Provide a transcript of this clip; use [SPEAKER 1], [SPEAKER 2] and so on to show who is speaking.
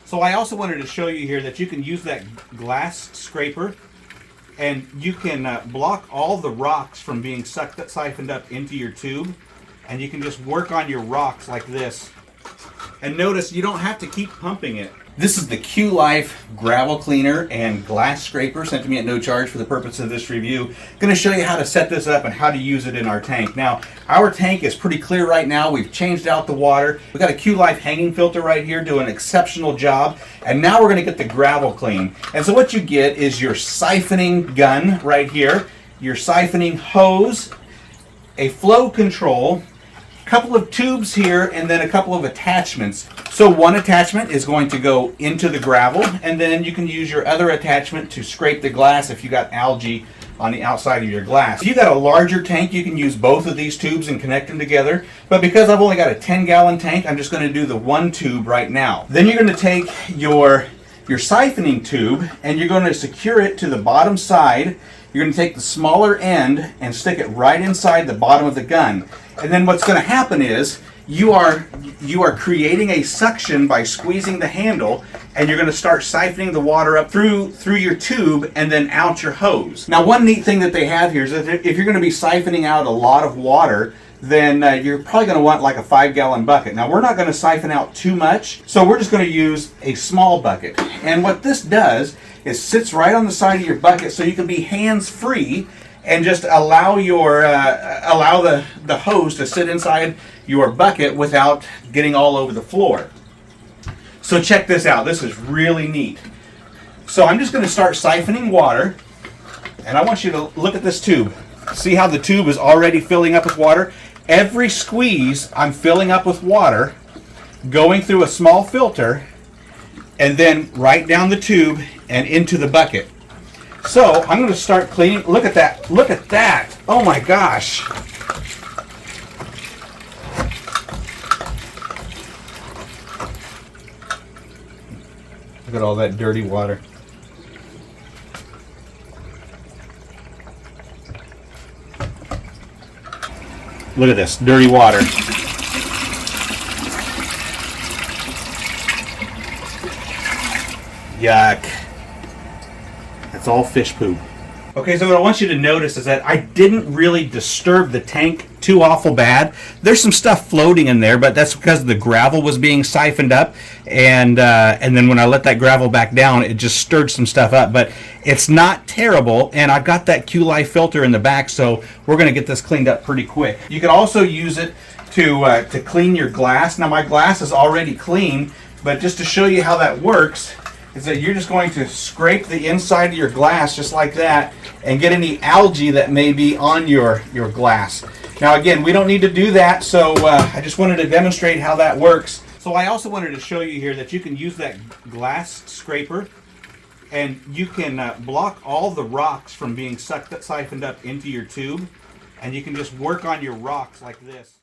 [SPEAKER 1] So I also wanted to show you here that you can use that glass scraper and you can block all the rocks from being siphoned up into your tube, and you can just work on your rocks like this. And notice you don't have to keep pumping it. This is the QLIFE gravel cleaner and glass scraper, sent to me at no charge for the purpose of this review. I'm going to show you how to set this up and how to use it in our tank. Now, our tank is pretty clear right now. We've changed out the water. We've got a QLIFE hanging filter right here doing an exceptional job. And now we're going to get the gravel clean. And so what you get is your siphoning gun right here, your siphoning hose, a flow control, couple of tubes here, and then a couple of attachments. So one attachment is going to go into the gravel, and then you can use your other attachment to scrape the glass if you got algae on the outside of your glass. If you got a larger tank, you can use both of these tubes and connect them together. But because I've only got a 10-gallon tank, I'm just going to do the one tube right now. Then you're going to take your siphoning tube and you're going to secure it to the bottom side. You're going to take the smaller end and stick it right inside the bottom of the gun. And then what's going to happen is you are creating a suction by squeezing the handle, and you're going to start siphoning the water up through your tube and then out your hose. Now, one neat thing that they have here is that if you're going to be siphoning out a lot of water, then you're probably going to want like a 5-gallon bucket. Now, we're not going to siphon out too much, so we're just going to use a small bucket. And what this does is sits right on the side of your bucket, so you can be hands-free and just allow the hose to sit inside your bucket without getting all over the floor. So check this out. This is really neat. So I'm just going to start siphoning water, and I want you to look at this tube. See how the tube is already filling up with water? Every squeeze, I'm filling up with water, going through a small filter, and then right down the tube and into the bucket. So I'm going to start cleaning. Look at that. Look at that. Oh my gosh. Look at all that dirty water. Look at this dirty water. Yuck. That's all fish poop. Okay, so what I want you to notice is that I didn't really disturb the tank too awful bad. There's some stuff floating in there, but that's because the gravel was being siphoned up, and then when I let that gravel back down, it just stirred some stuff up. But it's not terrible, and I've got that QLIFE filter in the back, so we're going to get this cleaned up pretty quick. You can also use it to clean your glass. Now my glass is already clean, but just to show you how that works, is that you're just going to scrape the inside of your glass just like that and get any algae that may be on your glass. Now again, we don't need to do that, so I just wanted to demonstrate how that works. So I also wanted to show you here that you can use that glass scraper and you can block all the rocks from being siphoned up into your tube, and you can just work on your rocks like this.